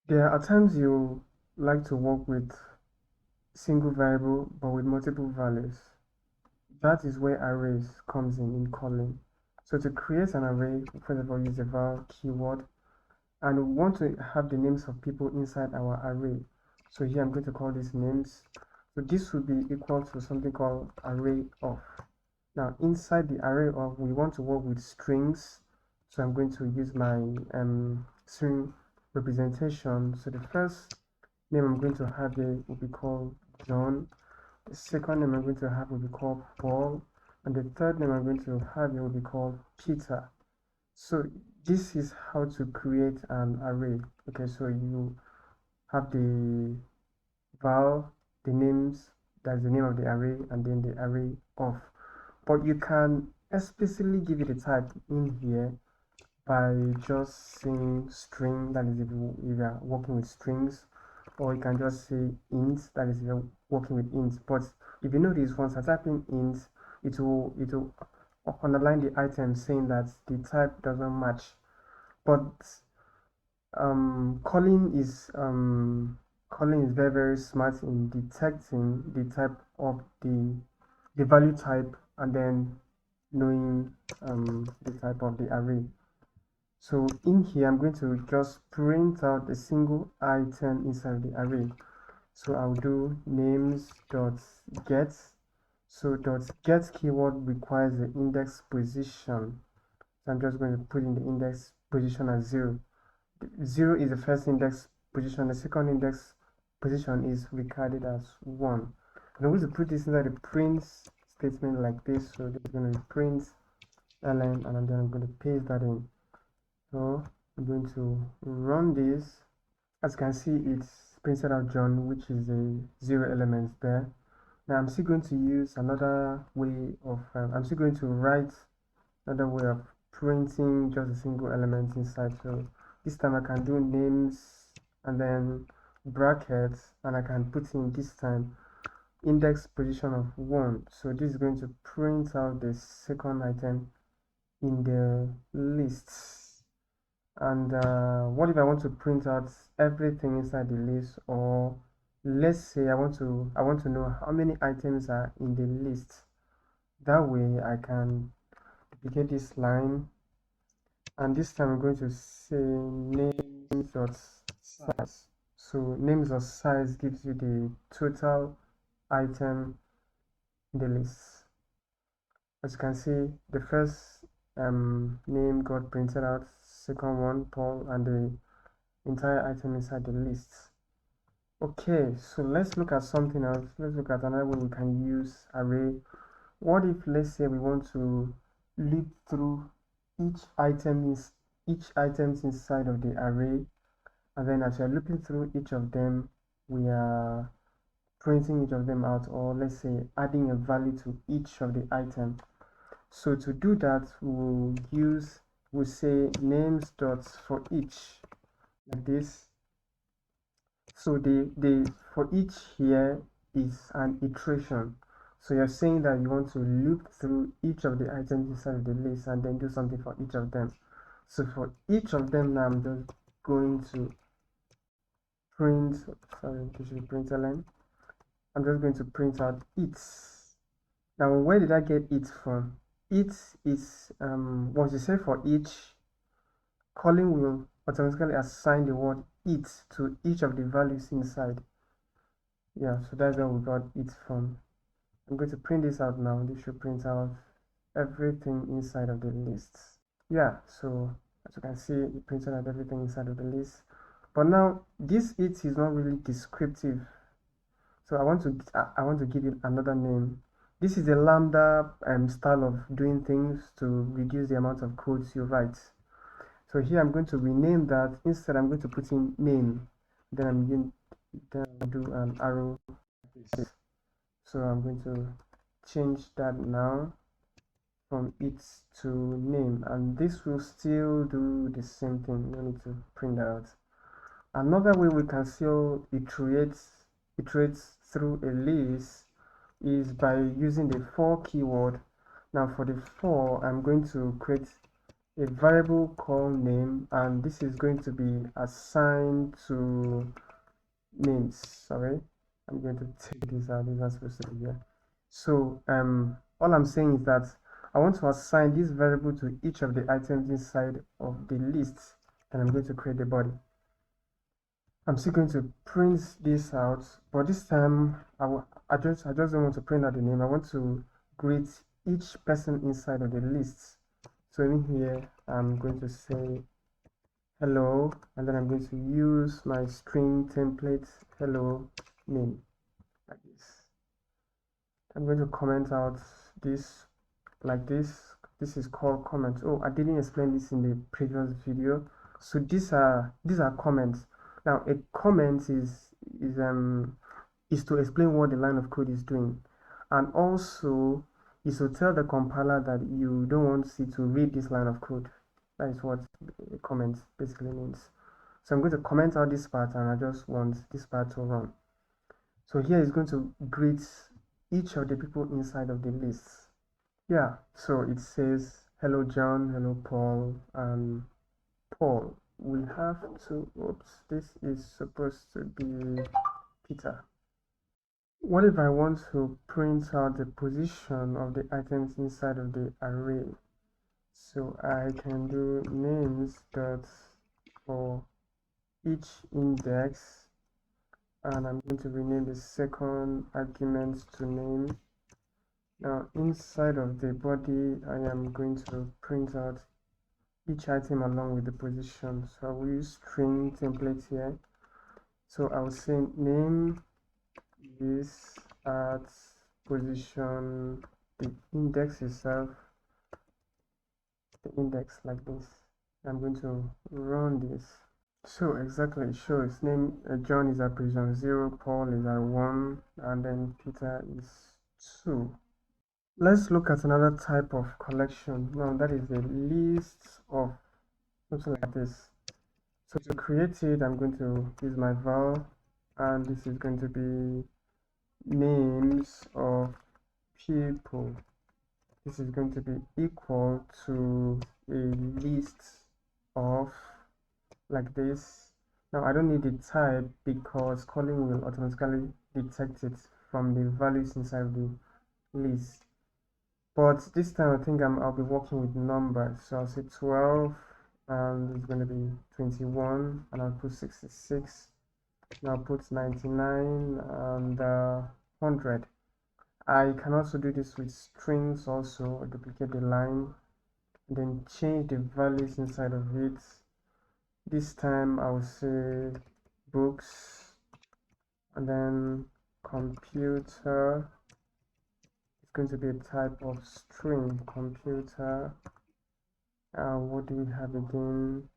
There are times you like to work with single variable but with multiple values. That is where arrays comes in Kotlin. So to create an array, first of all, use the var keyword, and we want to have the names of people inside our array. So here I'm going to call these names. So this would be equal to something called array of. Now inside the array of, we want to work with strings. So I'm going to use my string representation. So the first name I'm going to have here will be called John. The second name I'm going to have will be called Paul. And the third name I'm going to have here will be called Peter. So this is how to create an array. Okay, so you have the val, the names, that's the name of the array, and then the array of. But you can explicitly give it a type in here by just saying string, that is if you are working with strings, or you can just say int, that is if you're working with int. But if you notice, once I type in int, it will underline the item saying that the type doesn't match. But Kotlin is very smart in detecting the type of the value type and then knowing the type of the array. So in here I'm going to just print out a single item inside the array. So I'll do names.get. So .get keyword requires the index position. So I'm just going to put in the index position as 0. 0 is the first index position. The second index position is regarded as 1. I'm going to put this inside the print statement like this. So this is going to be print ln, and then I'm going to paste that in. So I'm going to run this. As you can see, it's printed out John, which is the 0 elements there. Now I'm still going to use another way of I'm still going to write another way of printing just a single element inside. So this time I can do names and then brackets, and I can put in this time index position of 1. So this is going to print out the second item in the lists. And what if I want to print out everything inside the list? Or let's say I want to know how many items are in the list. That way I can duplicate this line, and this time I'm going to say names.size. So names.size gives you the total item in the list. As you can see, the first name got printed out, second one Paul, and the entire item inside the list. Okay, so let's look at something else. Let's look at another way we can use array. What if, let's say, we want to loop through each items inside of the array, and then as we are looking through each of them, we are printing each of them out, or let's say adding a value to each of the items. So to do that, we'll say names dots for each, like this. So the for each here is an iteration. So you're saying that you want to loop through each of the items inside of the list and then do something for each of them. So for each of them now, I'm just going to print, sorry, this should be print line. I'm just going to print out it. Now, where did I get it from? It is, once you say for each, Kotlin will automatically assign the word it to each of the values inside. Yeah, so that's where we got it from. I'm going to print this out now. This should print out everything inside of the list. Yeah, so as you can see, it printed out everything inside of the list. But now this it is not really descriptive. So I want to give it another name. This is a lambda style of doing things to reduce the amount of codes you write. So here I'm going to rename that. Instead, I'm going to put in name. Then I'm going to do an arrow. So I'm going to change that now from it to name, and this will still do the same thing. No need to print that out. Another way we can still iterate through a list is by using the for keyword. Now for the for, I'm going to create a variable called name, and this is going to be assigned to names. Sorry, I'm going to take this out. This is not supposed to be here. So all I'm saying is that I want to assign this variable to each of the items inside of the list, and I'm going to create the body. I'm still going to print this out, but this time I just don't want to print out the name. I want to greet each person inside of the list. So in here, I'm going to say hello, and then I'm going to use my string template hello name like this. I'm going to comment out this like this. This is called comment. Oh, I didn't explain this in the previous video. So these are comments. Now a comment is to explain what the line of code is doing, and also is to tell the compiler that you don't want it to read this line of code. That is what a comment basically means. So I'm going to comment out this part, and I just want this part to run. So here is going to greet each of the people inside of the list. Yeah, so it says hello John, hello Paul, and Paul. We have to, oops, this is supposed to be Peter. What if I want to print out the position of the items inside of the array? So I can do names dot for each index, and I'm going to rename the second argument to name. Now inside of the body, I am going to print out each item along with the position. So I will use string template here. So I will say name is at position the index itself, the index like this. I'm going to run this. So exactly it shows name John is at position 0, Paul is at 1, and then Peter is 2. Let's look at another type of collection. Now that is a list of something like this. So to create it, I'm going to use my val, and this is going to be names of people. This is going to be equal to a list of like this. Now I don't need the type because Kotlin will automatically detect it from the values inside the list. But this time I think I'll be working with numbers. So I'll say 12, and it's going to be 21, and I'll put 66. Now put 99 and 100. I can also do this with strings also. Duplicate the line, then change the values inside of it. This time I will say books, and then computer. It's going to be a type of string, computer. What do we have again?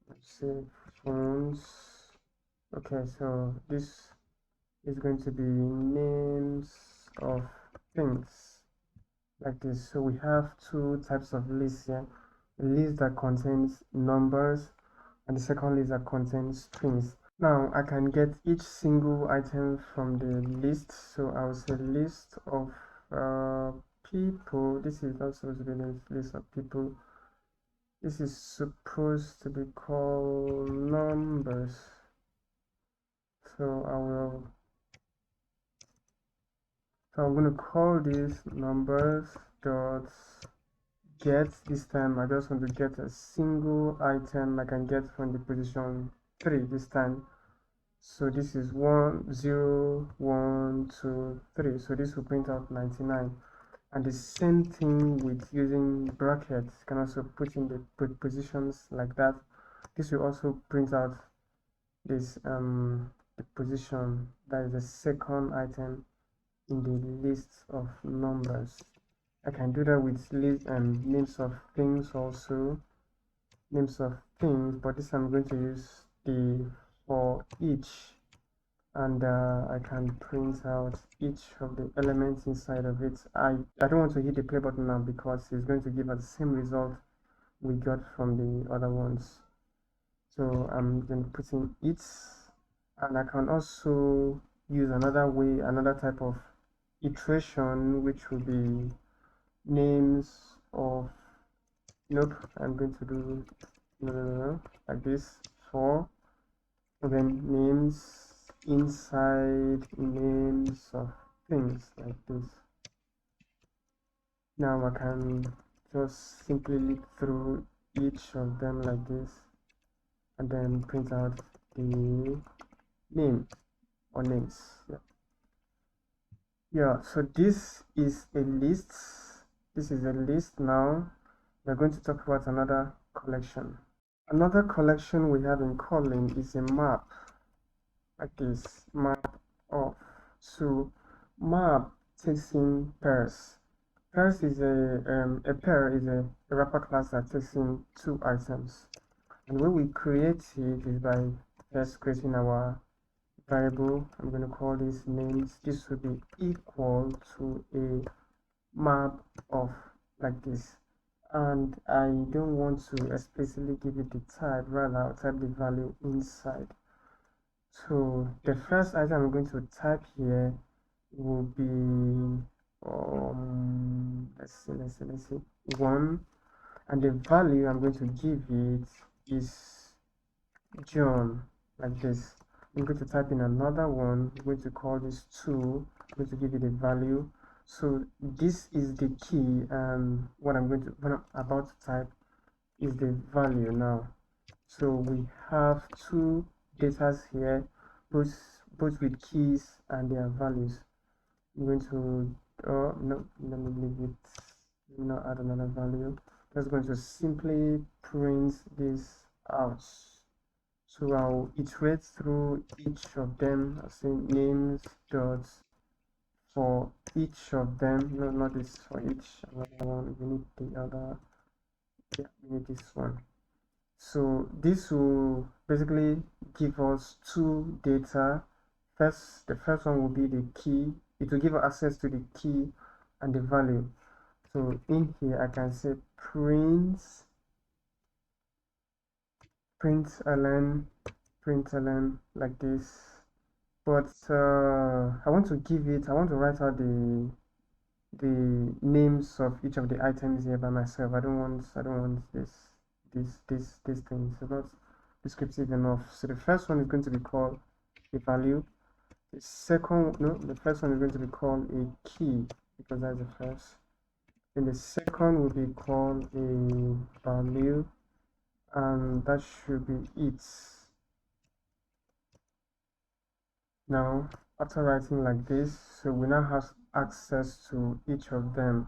Let's say phones. Okay, so this is going to be names of things like this. So we have two types of lists here: a list that contains numbers and the second list that contains strings. Now I can get each single item from the list. So I will say list of people. This is not supposed to be the list of people. This is supposed to be called numbers. So I'm going to call this numbers dot get. This time I just want to get a single item I can get from the position 3 this time. So this is 1 0 1 2 3. So this will print out 99. And the same thing with using brackets. You can also put in the positions like that. This will also print out this the position that is the second item in the list of numbers. I can do that with list and names of things also, names of things, but this I'm going to use the for each, and I can print out each of the elements inside of it. I don't want to hit the play button now because it's going to give us the same result we got from the other ones. So I'm going to put in it, and I can also use another type of iteration, which will be names of nope, I'm going to do no, like this, for, and then names inside names of things, like this. Now I can just simply look through each of them like this, and then print out the name or names. Yeah, so this is a list. This is a list. Now we're going to talk about another collection. Another collection we have in Kotlin is a map, like this, map of. So map takes in pairs. Pairs is a pair is a wrapper class that takes in two items. And when we create it is by first creating our variable. I'm going to call this names. This will be equal to a map of, like this. And I don't want to explicitly give it the type, rather I'll type the value inside. So the first item I'm going to type here will be let's see 1, and the value I'm going to give it is John, like this. I'm going to type in another one. I'm going to call this 2. I'm going to give it a value. So this is the key, and what I'm about to type is the value now. So we have two datas here, both with keys and their values. I'm going to no, let me leave it. Let me not add another value. Just going to simply print this out. So I'll iterate through each of them. I'll say names dot for each of them. No, not this, for each. Another one. We need the other. Yeah, we need this one. So this will basically give us two data. The first one will be the key. It will give us access to the key and the value. So in here I can say println like this. But I want to write out the names of each of the items here by myself. I don't want this thing. So not descriptive enough. So the first one is going to be called a value. The first one is going to be called a key, because that's the first. Then the second will be called a value, and that should be it. Now, after writing like this, so we now have access to each of them.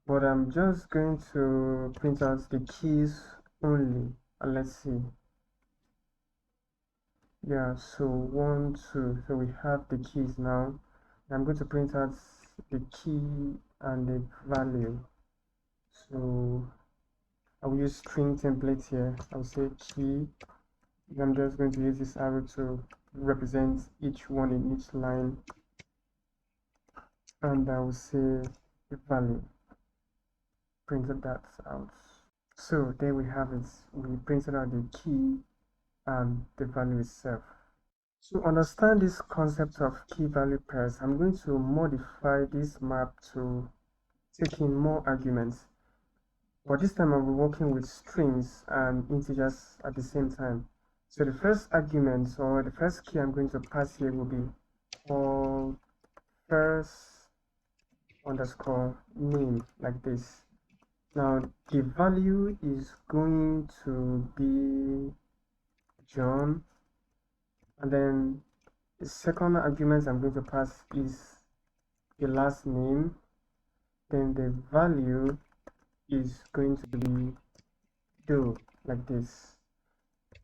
But I'm just going to print out the keys only, and let's see. Yeah, so 1, 2, so we have the keys now. I'm going to print out the key and the value. So I'll use string template here. I'll say key. I'm just going to use this arrow to represent each one in each line, and I will say the value. Printed that out. So there we have it. We printed out the key and the value itself. To understand this concept of key value pairs, I'm going to modify this map to take in more arguments. But this time I'll be working with strings and integers at the same time. So the first argument, or the first key I'm going to pass here, will be called first underscore name, like this. Now the value is going to be John, and then the second argument I'm going to pass is the last name. Then the value is going to be Doe, like this.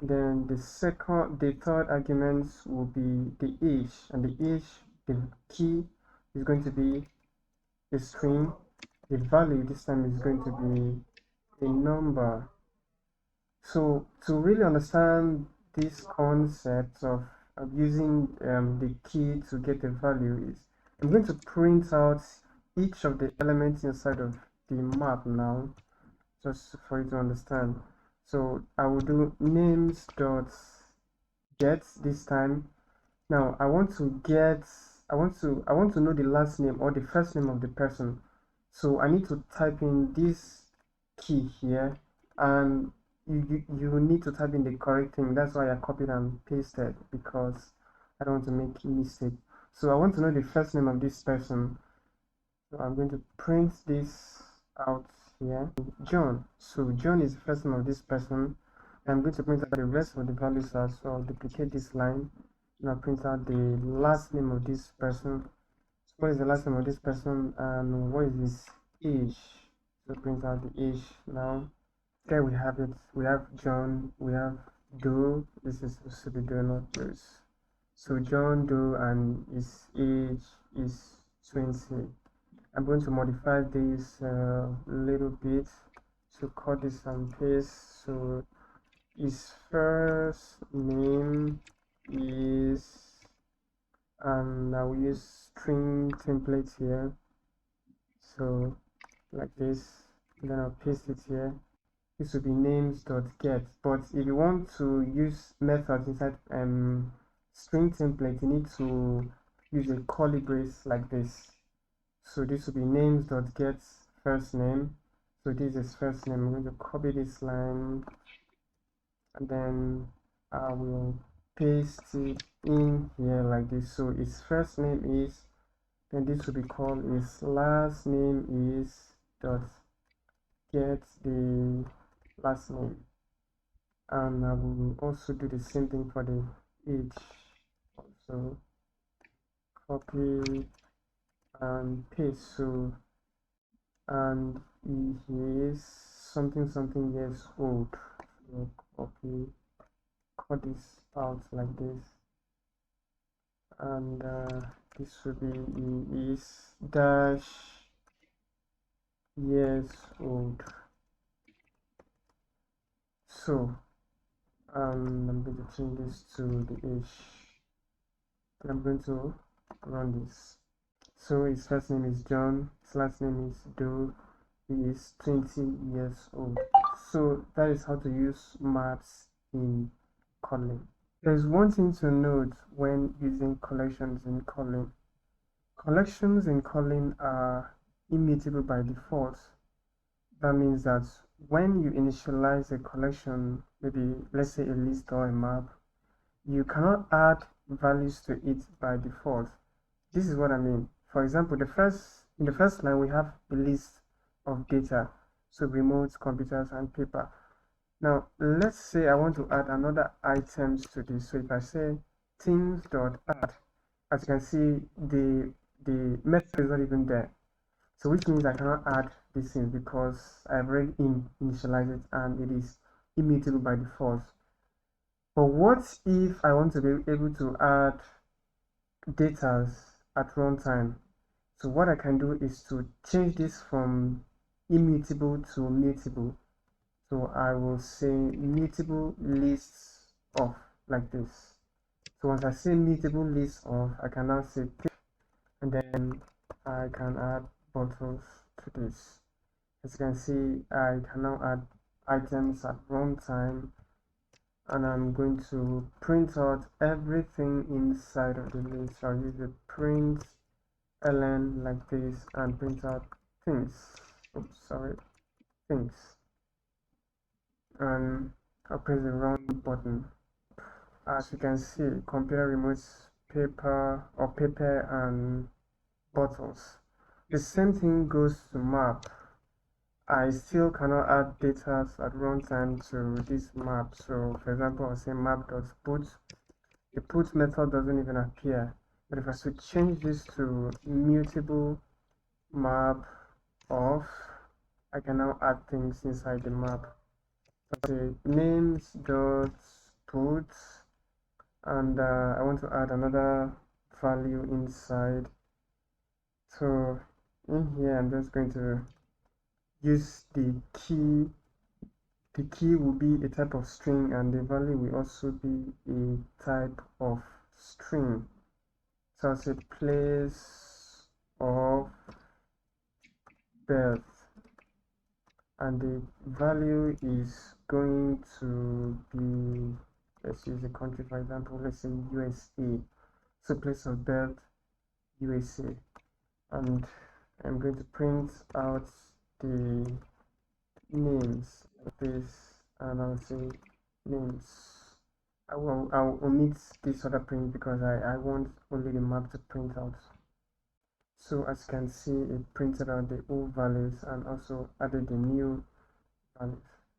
Then the third argument will be the age, and the key is going to be a string. The value this time is going to be a number. So to really understand this concept of using the key to get a value, is I'm going to print out each of the elements inside of the map now, just for you to understand. So I will do names dot get this time. Now I want to know the last name or the first name of the person. So I need to type in this key here, and you need to type in the correct thing. That's why I copied and pasted, because I don't want to make a mistake. So I want to know the first name of this person. So I'm going to print this out here. John. So John is the first name of this person. I'm going to print out the rest of the values as well. I'll duplicate this line. Now print out the last name of this person. So what is the last name of this person, and what is his age? So print out the age now. There we have it. We have John, we have Doe. This is supposed to be Doe, not Bruce. So John Doe, and his age is 20. I'm going to modify this a little bit. So cut this and paste. So his first name is, and I will use string template here. So like this, and then I'll paste it here. This will be names.get. But if you want to use methods inside string template, you need to use a curly brace like this. So this will be names.get first name. So this is first name. I'm going to copy this line, and then I will paste it in here like this. So his first name is, then this will be called his last name is dot get the last name, and I will also do the same thing for the age. Also copy and paste. So, and he is something years old. So copy, cut this out like this, and this should be he is dash years old. So I'm going to change this to the age, and I'm going to run this. So his first name is John, his last name is Doe, he is 20 years old. So that is how to use maps in Kotlin. There's one thing to note when using collections in Kotlin. Collections in Kotlin are immutable by default. That means that when you initialize a collection, maybe let's say a list or a map, you cannot add values to it by default. This is what I mean. For example, in the first line we have a list of data, so remote, computers, and paper. Now let's say I want to add another items to this. So if I say things.add, as you can see, the method is not even there. So which means I cannot add this in because I've already initialized it and it is immutable by default. But what if I want to be able to add data at runtime? So what I can do is to change this from immutable to mutable. So I will say mutable lists of like this. So once I say mutable list of, I can now say pick, and then I can add bottles to this. As you can see, I can now add items at runtime, and I'm going to print out everything inside of the list. I'll use the print ln like this and print out things. Oops, sorry, things. And I'll press the run button. As you can see, computer removes paper and bottles. The same thing goes to map. I still cannot add data at runtime to this map. So for example, I'll say map.put. The put method doesn't even appear. But if I should change this to mutable map of, I can now add things inside the map. So say names.put, and I want to add another value inside. So in here, I'm just going to use the key. The key will be a type of string, and the value will also be a type of string. So I'll say place of birth, and the value is going to be, let's use the country for example, let's say USA. So place of birth, USA, and I'm going to print out the names like this, and I'll say names. I'll omit this other print because I want only the map to print out. So as you can see, it printed out the old values and also added the new values.